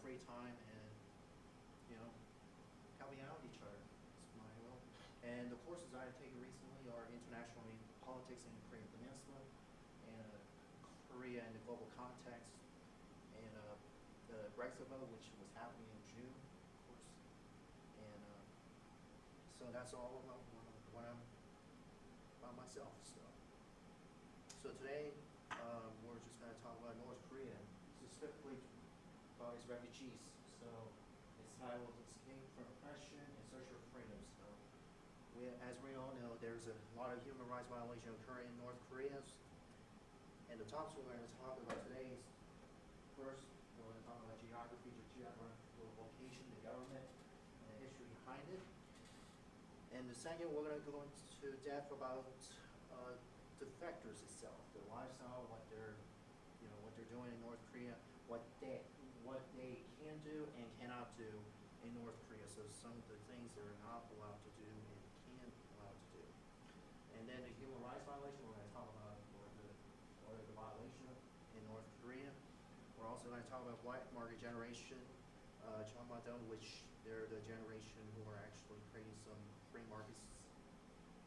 free time and, helping out each other. That's my goal. And the courses I have taken recently are international politics in the Korean Peninsula, and Korea in the global context, and the Brexit vote, which was happening in June, of course. And so that's all about what I'm about myself. So today we're just going to talk about North Korea, specifically about its refugees. So it's titled "Escape from Oppression and Search for Freedom." So as we all know, there's a lot of human rights violations occurring in North Korea. And the topics we're going to talk about today is, first, we're going to talk about geography, the geographical location, the government, and the history behind it. And the second, we're going to go into depth about defectors itself, their lifestyle, what they're doing in North Korea, what they can do and cannot do in North Korea. So some of the things they're not allowed to do and can allowed to do. And then the human rights violation, we're going to talk about what are the violation in North Korea. We're also going to talk about white market generation, which they're the generation who are actually creating some free markets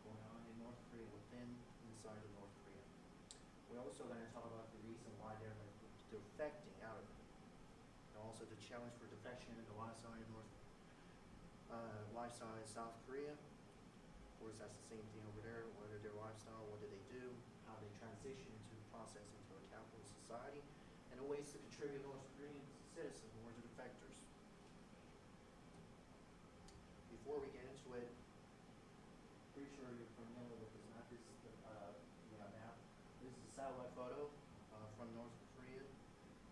going on in North Korea inside of North Korea. We're also going to talk about the reason why they're defecting out of it. And also the challenge for defection in the lifestyle in South Korea. Of course, that's the same thing over there. What are their lifestyle? What do they do? How they transition into the process into a capitalist society, and the ways to contribute North Korean citizens or the defectors. Before we get into it, pretty sure you're familiar with this map. This is the map. This is a satellite photo from North Korea,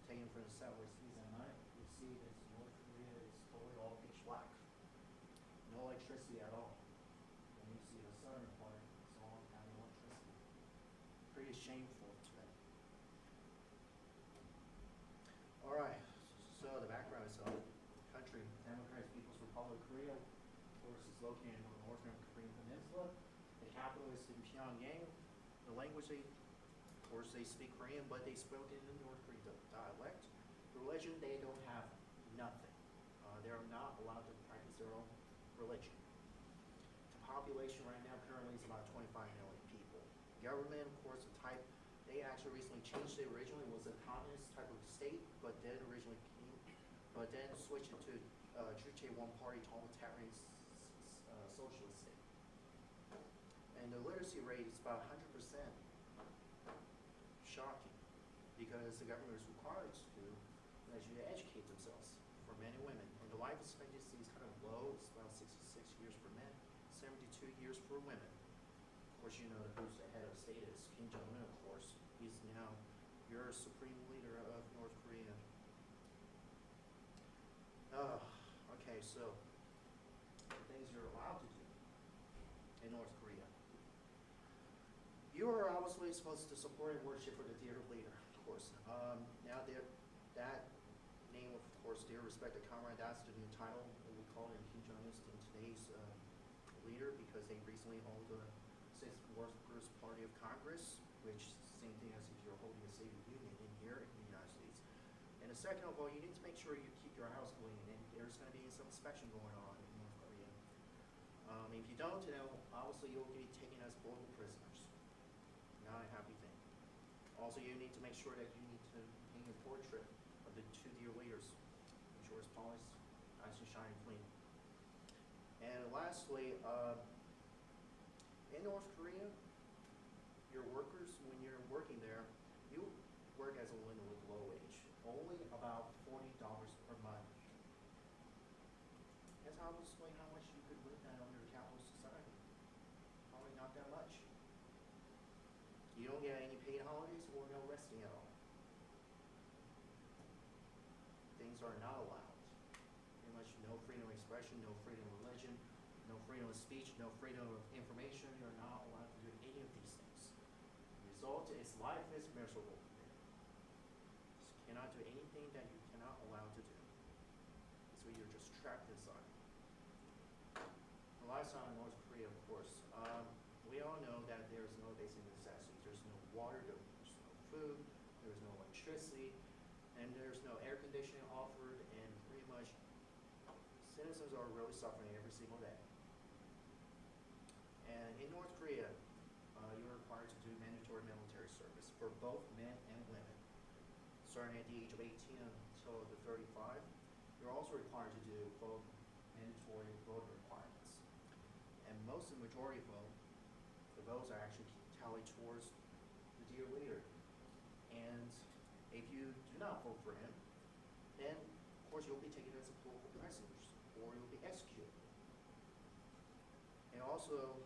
taken from the satellite seas at night. You see that North Korea is totally all pitch black. No electricity at all. And you see the southern part, it's all having electricity. Pretty shameful today. Alright, so the background is the country, Democratic People's Republic of Korea, of course, is located in the northern Korean peninsula. The capital is in Pyongyang. The language of course, they speak Korean, but they spoke in the North Korean dialect. The religion, they don't have nothing. They're not allowed to practice their own religion. The population right now currently is about 25 million people. Government, of course, they actually recently changed it. Originally it was a communist type of state, but then switched into Juche one-party totalitarian socialist state. And the literacy rate is about 100%. Shocking, because the government is required to educate themselves for men and women. And the life expectancy is kind of low. It's about 66 years for men, 72 years for women. Of course, you know who's the head of state is Kim Jong-un, of course. He's now your supreme leader of North Korea. Okay, so the things you're allowed to do in North Korea. You are obviously supposed to support and worship for the dear leader, of course. Now that name, of course, dear respected comrade, that's the new title we call it Kim Jong-un in today's leader, because they recently hold the Sixth Workers' Party of Congress, which is the same thing as if you're holding a State of the Union in here in the United States. And the second of all, you need to make sure you keep your house clean, and there's going to be some inspection going on in North Korea. If you don't, obviously you'll be taken as political prisoners. Not a happy thing. Also, you need to make sure that you need to paint a portrait of the two dear leaders. Ensure it's polished, nice and shiny, clean. And lastly, in North Korea, your workers, when you're working there, you work as a woman with low wage, only about $40 per month. That's obviously how much you could live that under a capitalist society. Probably not that much. You don't get any paid holidays or no resting at all. Things are not allowed. Pretty much no freedom of expression, no freedom of religion, no freedom of speech, no freedom of information. You're not allowed to do any of these things. The result is life is miserable. You cannot do anything that you cannot allow to do. So you're just trapped inside. The lifestyle in North Korea, of course. We all know that there's no basic necessities. There's no water, there's no food, there's no electricity, and there's no air conditioning offered, and citizens are really suffering every single day. And in North Korea, you're required to do mandatory military service for both men and women. Starting at the age of 18 until the 35, you're also required to do both mandatory voter requirements. And most of the majority vote, the votes are actually tallied towards the dear leader. And if you do not vote for him, then of course you'll be taken as a political prisoner or you'll be executed. And also,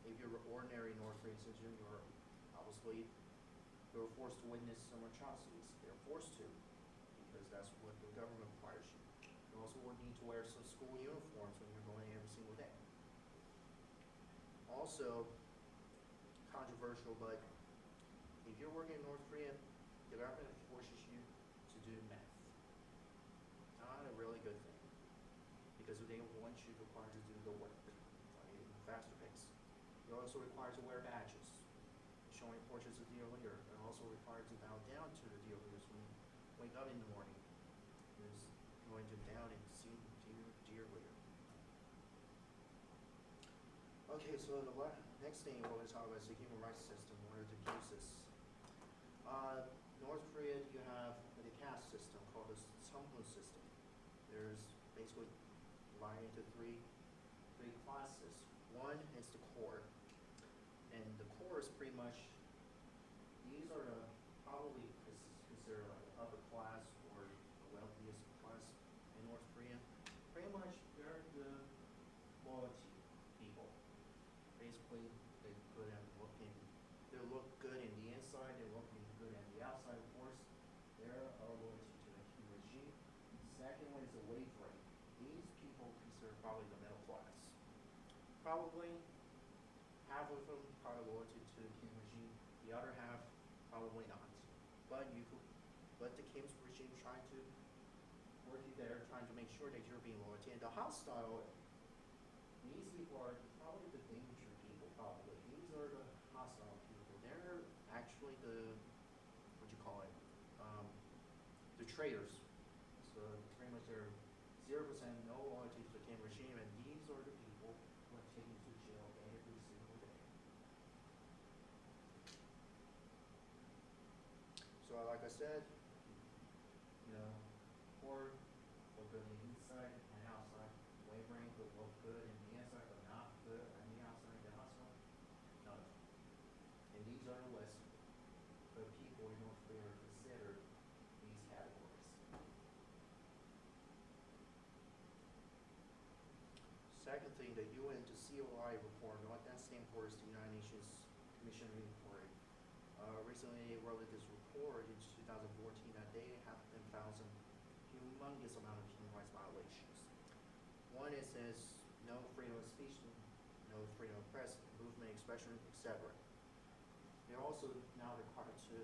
if you're an ordinary North Korean citizen, you're forced to witness some atrocities. They're forced to, because that's what the government requires you. You also would need to wear some school uniforms when you're going every single day. Also, controversial, but if you're working in North Korea, the government forces you to do math. Not a really good thing, because they want you required to do the work at a faster pace. You're also required to wear badges showing portraits of dear leader, and also required to bow down to the dear leaders when you wake up in the morning. Is going to down and see dear leader. Okay, so the next thing we're going to talk about is the human rights system, what are the abuses. North Korea, you have the caste system called the Sungun system. There's basically divided into three classes. One is the core, and the core is pretty much, these are the probably considered like the upper class or the wealthiest class in North Korea. Pretty much they're the loyalty people. Basically, they're good at looking, they look good in the inside, they're looking good at the outside, of course. They're loyalty to the regime. Second one is the wage rate. These people consider probably the middle class. Probably half of them probably loyalty to the Kim regime, the other half probably not. But the Kim's regime trying to work you there, trying to make sure that you're being loyal. And the hostile, these people are probably the danger people, probably. These are the hostile people. They're actually the, what you call it, the traitors. So pretty much they're 0% no loyalty to the Kim regime, and these are the people who are taken to jail every single day. So like I said, poor look good on the inside and outside. Wavering would look good in the inside, but not good on the outside. The outside, none of them. And these are the list of people in North Korea are considered these categories. Second thing, the UN, the COI report, what that stands for is the United Nations Commission report. Recently they wrote this report in 2014 that they have been found some humongous amount of human rights violations. One, it says no freedom of speech, no freedom of press, movement, expression, etc. They're also now required to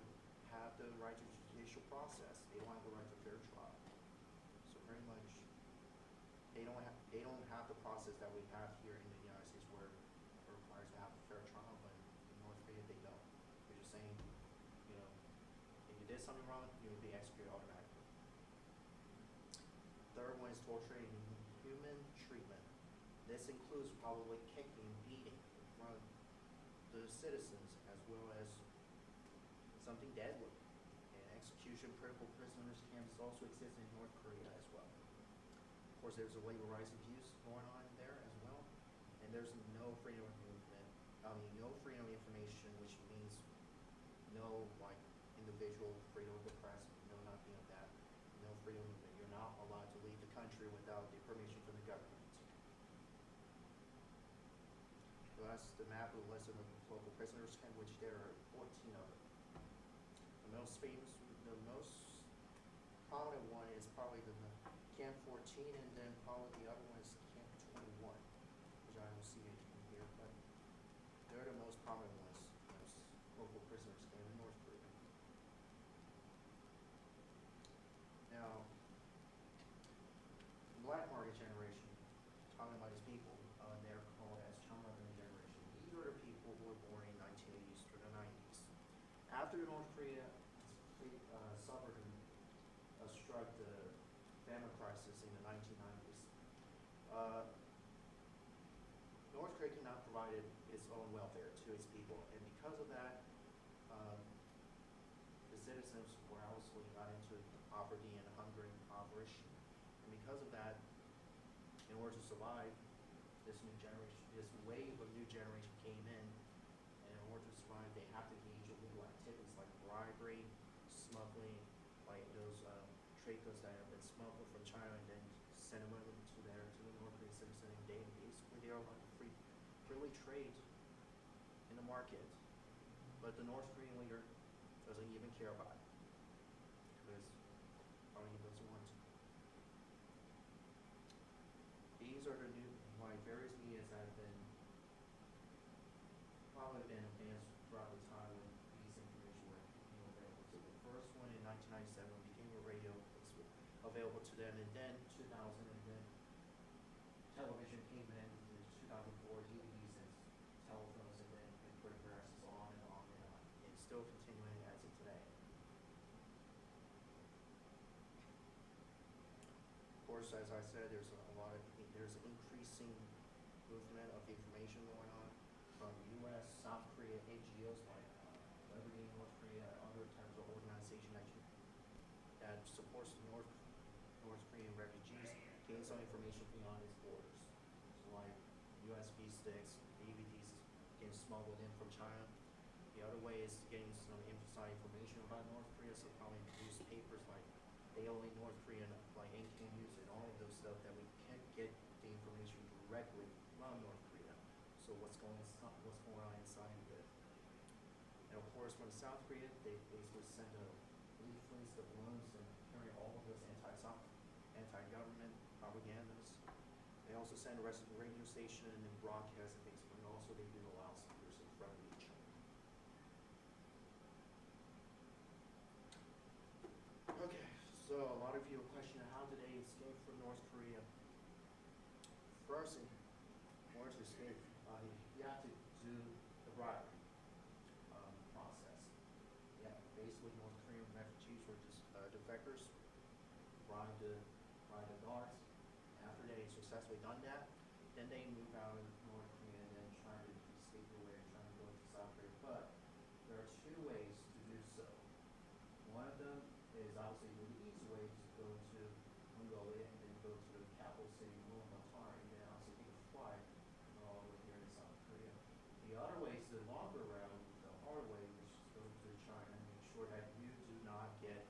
have the right to judicial process. They don't have the right to fair trial. So pretty much, they don't have the process that we have here in the United States where we're required to have a fair trial, but in North Korea they don't. They're just saying, if you did something wrong, you would be executed automatically. Third one is torture and inhuman treatment. This includes probably kicking, beating in front of the citizens, as well as something deadly. And execution, critical prisoners camps also exist in North Korea as well. Of course, there's a labor rights abuse going on there as well. And there's no freedom of movement, no freedom of information, which means no individual freedom of the press, no nothing of that. No freedom of movement. You're not allowed to leave the country without the permission from the government. So that's the map of the list of local prisoners camp, which there are 14 of them. The most prominent one is probably the Camp 14, and then probably the other one is Camp 21, which I don't see it in here, but they're the most prominent ones, those local prisoners camp in North Korea. Now, the black market generation, talking about these people, they're called as Changmadan generation. These are the people who were born in 1980s through the 90s. After North Korea suffered and struck the famine crisis in the 1990s, uh, North Korea cannot provide its own welfare to its people, and because of that, the citizens were obviously got into poverty and hunger and impoverished, and because of that, in order to survive, this wave of new generation came in, and in order to survive, they have to engage in illegal activities like bribery, smuggling, like those trade goods that have been smuggled from China and then send them over to the North Korean citizen, and basically they are like freely trade in the market, but the North Korean leader doesn't even care about it because probably he doesn't want to. These are the new various medias that have been probably been advanced throughout the time when these information were available. So the first one in 1997 became a radio available to them, and then 2000, and then television came in 2004, DVDs and telephones, and then it progresses on and on and on. It's still continuing as of today. Of course, as I said, there's an increasing movement of information going on from U.S., South Korea, NGOs like Liberty in North Korea, and other types of organization that supports North Korean refugees, gain some information beyond its borders. So like USB sticks, DVDs getting smuggled in from China. The other way is getting some inside information about North Korea, so probably newspapers like daily North Korean, like NK News and all of those stuff that we can't get the information directly from North Korea. So what's going on inside of it. And of course, from South Korea, they basically send leaflets, the balloons, and carry all of those anti-government propagandas. They also send a radio station and broadcast things, but also they do allow speakers in front of each other. Okay, so a lot of you are questioning how did they escape from North Korea? First, in order to escape, you have to do the bribery process. Yeah, basically North Korean refugees were just defectors, bribe the guards. After they successfully done that, then they move out of North Korea and then try to escape away and try to go to South Korea. But there are two ways to do so. One of them is obviously the easy way to go to Mongolia and then go to the capital city, Ulaanbaatar, and then obviously take a flight all the way here in South Korea. The other way is the longer route, the hard way, which is go to China and make sure that you do not get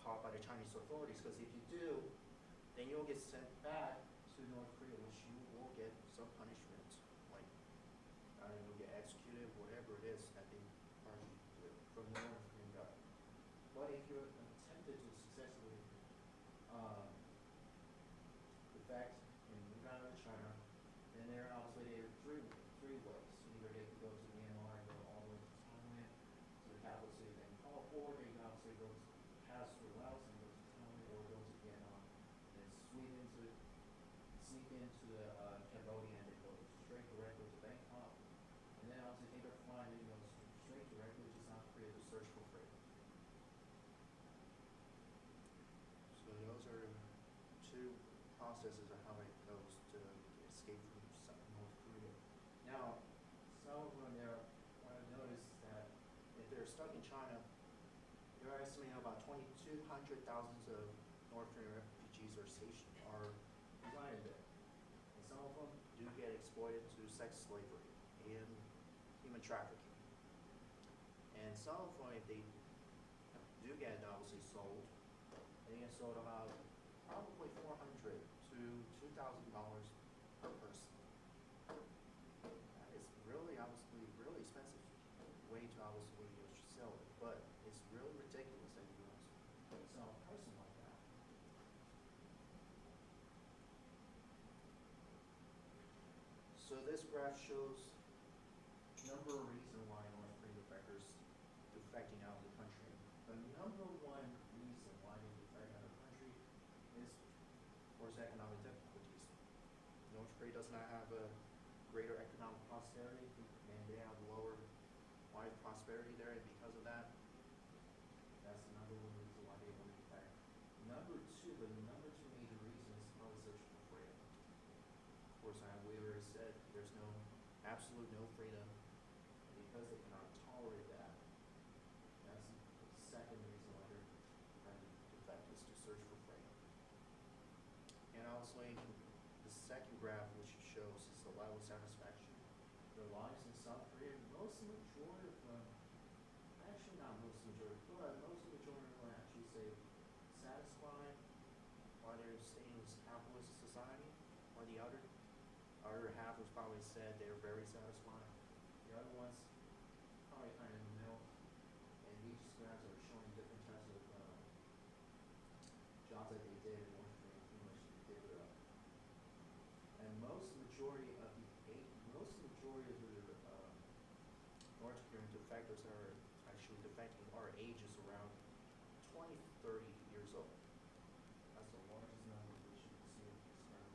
caught by the Chinese authorities, because if you do, then you'll get sent back to North Korea, which you will get some punishment, like you'll get executed, whatever it is that they charge you to do from the North Korean government. But if you're attempted to successfully defect and move out of China, then there are obviously three ways. Either they could go to Myanmar and go all the way to Thailand, to the capital city of Bangkok, or they could obviously pass through Laos and go to Thailand, or go to Vietnam, and sneak into the Cambodia, and then go straight directly to Bangkok, and then obviously take a flight and go straight directly to South Korea to search for freedom. So those are two processes of how it goes to escape from North Korea. Now, some of them there, what I noticed is that if they're stuck in China, they're estimating about 2,200,000 of North Korean refugees are residing there. And some of them do get exploited to sex slavery and human trafficking. And some of them, if they do get obviously sold, they get sold about probably $400 to $2,000 per person. That is really obviously really expensive way to obviously sell it, but it's really ridiculous that you would sell a person like that. So this graph shows a number of reasons why North Korean defectors defecting out of the country. The number one reason why they defect out of the country is, of course, economic difficulties. North Korea does not have a greater economic prosperity, and they have lower life prosperity there, and because of that, that's the number one reason why they want to defect. The number two major reason is probably searching for freedom. absolute no freedom, and because they cannot tolerate that, that's the second reason why they're trying to defect is to search for freedom. And also, the second graph which shows is the level of satisfaction. Their lives in South Korea, most majority of them, actually not most majority, but most majority of them actually say satisfied, while they're staying in this capitalist society, or the other half was probably said they're very satisfied. The other ones probably kind of in the middle, and these graphs are showing different types of jobs that they did in North Korea, pretty much they did and most majority of the North Korean defectors are actually defecting our ages around 20, 30 years old. That's the largest number which you can see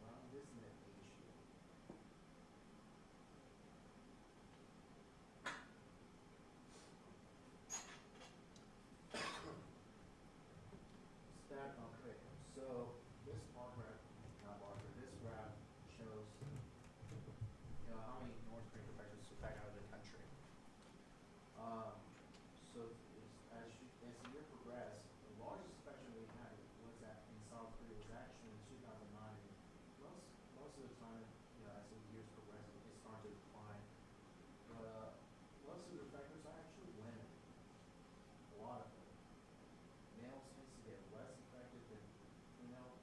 around this net age here. Back on Korea. So this bar graph, this graph shows how many North Korean defectors defect out of the country. So as the year progressed, the largest defection we had was that in South Korea was actually in 2009. Most of the time, as the years progressed, it started to decline. But most of the defectors are actually women. A lot of them. Males tend to get less affected than female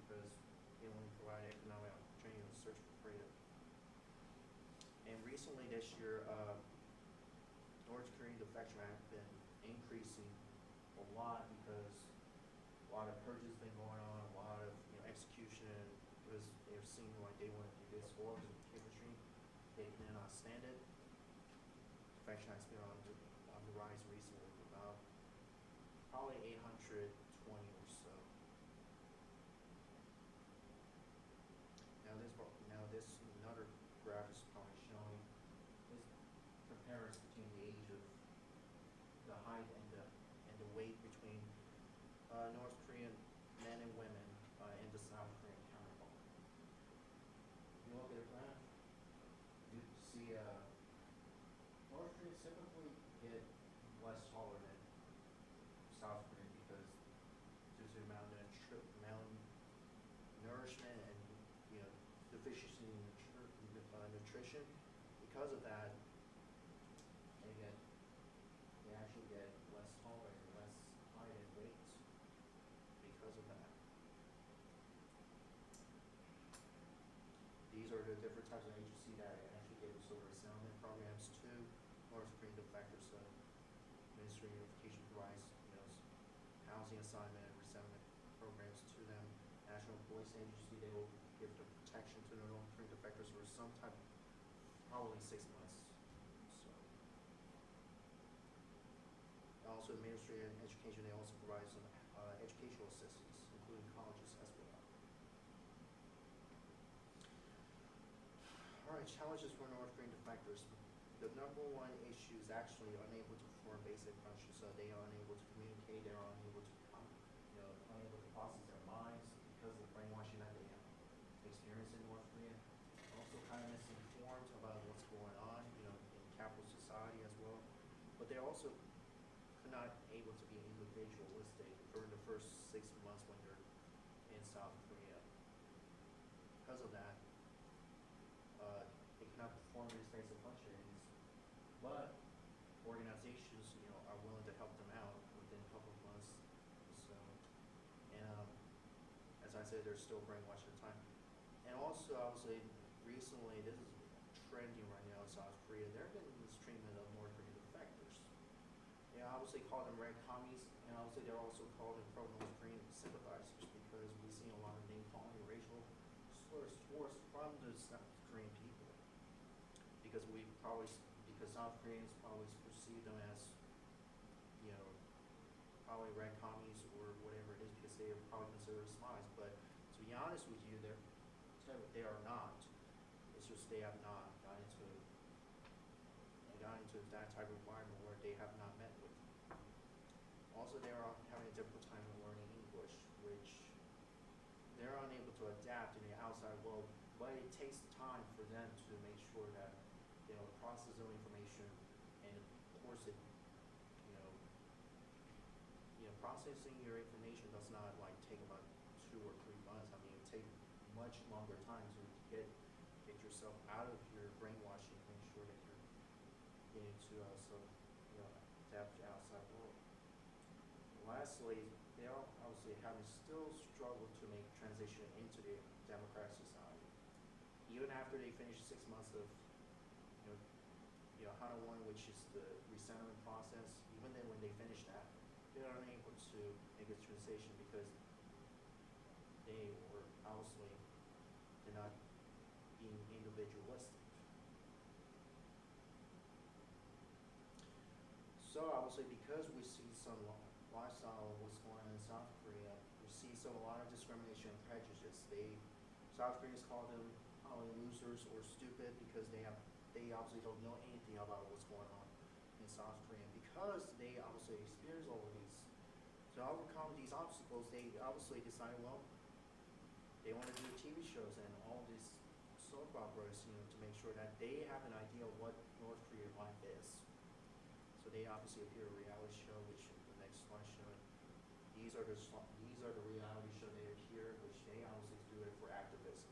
because they only provide economic opportunity to search for freedom. And recently this year, North Korean defection have been increasing a lot because a lot of purges been going on, a lot of execution because they're seeing like they want to do this or the chemistry, they cannot stand it. Defection has been on the rise recently, about probably 820 or so. Now this another graph is probably showing this comparison between the age of the height and the weight between North Korean men and women and the South Korean counterpart. If you look at the graph, you see North Koreans typically get less taller than South Korean because due to malnourishment and deficiency in nutrition. Because of that, they actually get less taller and less height and weight because of that. These are the different types of agency that actually give sort of resettlement programs to North Korean defectors. So Ministry of Education provides housing assignment and resettlement programs to them. National Police Agency, they will give the protection to the North Korean defectors for some time, probably 6 months. Also, the Ministry of Education, they also provide some educational assistance, including colleges as well. All right, challenges for North Korean defectors. The number one issue is actually unable to form basic functions, so they are unable to communicate, they are unable to unable to process their minds because of the brainwashing that they have experienced in North Korea. Also kind of misinformed about what's going on, in capitalist society as well. But they're also not able to be individualistic during the first 6 months when they're in South Korea. Because of that, they cannot perform these basic functions. But organizations, are willing to help them out within a couple of months. So, and as I said, they're still brainwashed at the time. And also, I would say, recently, this is trending right now in South Korea. There have been mistreatment of North Korean defectors. I would say call them red commies, and I would say they're also called pro-North Korean sympathizers because we've seen a lot of name calling and racial slurs towards from the South Korean people. Because South Koreans probably perceive them as, probably red commies or whatever it is because they are probably considered spies. But to be honest with you, they are not. It's just they have not gotten into that type of environment where they have not met with. Also, they are having a difficult time learning English, which they're unable to adapt in the outside world, but it takes time for them to make sure that process of information, and of course processing your information does not like take about 2 or 3 months. I mean, it takes much longer time to get yourself out of your brainwashing, make sure that you're getting to adapt to outside world. Lastly, they are obviously having still struggled to make transition into the democratic society. Even after they finish 6 months of HANA 1, which is the resettlement process, even then when they finish that, they are unable to make a transition because they were obviously they're not being individualistic. So obviously, because we see some lifestyle of what's going on in South Korea, we see a lot of discrimination and prejudice. South Koreans call them probably losers or stupid because they obviously don't know anything about what's going on in South Korea. Because they obviously experience all of these. To overcome these obstacles, they obviously decided, well, they want to do TV shows and all these soap operas, to make sure that they have an idea of what North Korean life is. So they obviously appear a reality show, which the next slide showing. These are the reality show they appear, which they obviously do it for activism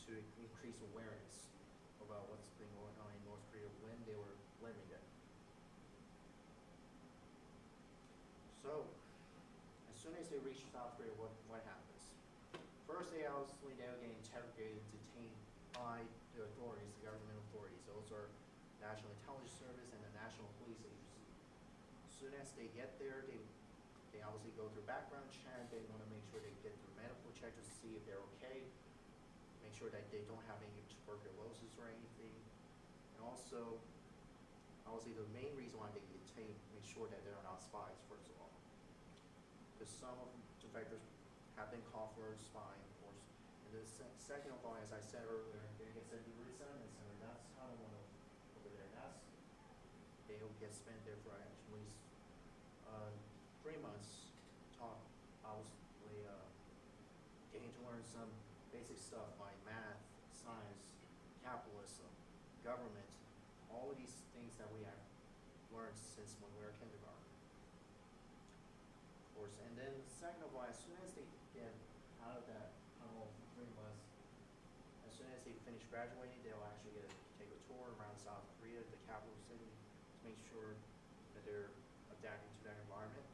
to increase awareness about what's been going on in North Korea when they were living there. So, as soon as they reach South Korea, what happens? First, they'll get interrogated, detained by the authorities, the government authorities. Those are National Intelligence Service and the National Police Agency. As soon as they get there, they obviously go through background check. They want to make sure they get through medical check to see if they're okay. Make sure that they don't have any tuberculosis or anything. And also, obviously the main reason why they get detained, make sure that they're not spies, first of all. Because some of the defectors have been called for spying, of course. And the second of all, as I said earlier, they get sent to the resettlement center. That's how one of over there. They'll get spent there for actually 3 months. Obviously, getting to learn some basic stuff like math, science, capitalism, government, all of these things that we have learned since when we were kindergarten. Of course, and then second of all, as soon as they get out of that 3 months, as soon as they finish graduating, they'll actually take a tour around South Korea, the capital city, to make sure that they're adapting to that environment.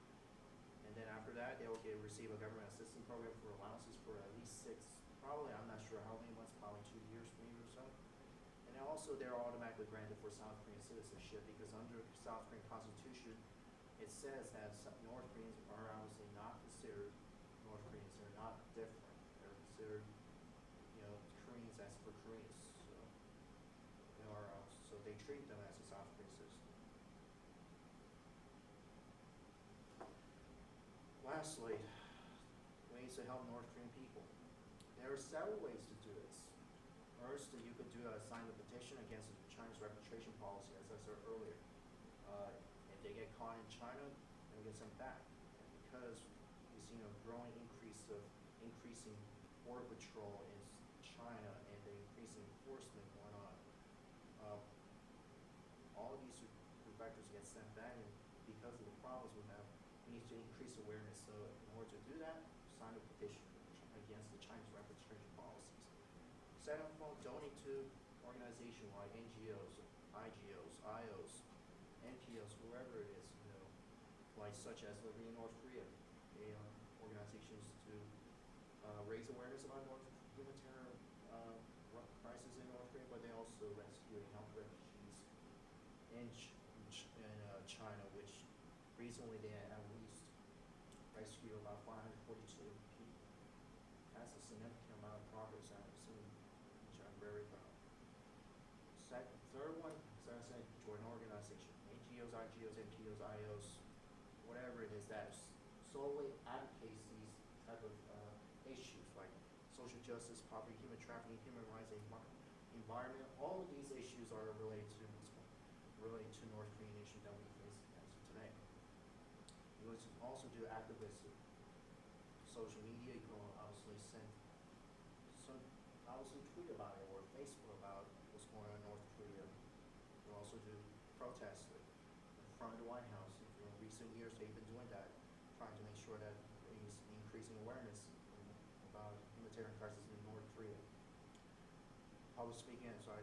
And then after that, they'll receive a government assistance program for allowances for at least 6, probably, I'm not sure how many months, probably 2 years maybe or so. And then also they're automatically granted for South Korean citizenship because under South Korean Constitution, it says that North Koreans are obviously not considered North Koreans. They're not different. They're considered, Koreans as for Koreans. So they treat them as a South Korean citizen. Lastly, ways to help North Korean people. There are several ways to do this. First, you could sign a petition against the Chinese repatriation policy, as I said earlier. If they get caught in China, they get sent back. And because we've seen a growing increasing border patrol in China and the increasing enforcement going on, all of these defectors get sent back, and because of the problems we have, we need to increase awareness. So in order to do that, sign a petition against the Chinese repatriation policies. Second of all, donate to organizations like NGOs, IGOs, IOs, NPOs, whoever it is, like such as Liberty in North Korea. They are organizations to raise awareness about humanitarian crisis in North Korea, but they also rescue and help refugees in China, which recently they at least rescued about 542 people. That's a significant amount of progress I've seen, which I'm very proud of. Third one, as I said, join an organization. NGOs, IGOs, NPOs, IOs, whatever it is that solely advocates these type of issues like social justice, poverty, human trafficking, human rights, environment. All of these issues are related to North Korean issues that we face as of today. You would also do activism, social media. You can obviously tweet about it or Facebook about what's going on in North Korea. front of the White House. In recent years, they've been doing that, trying to make sure that there is increasing awareness about humanitarian crisis in North Korea. Public speaking, so I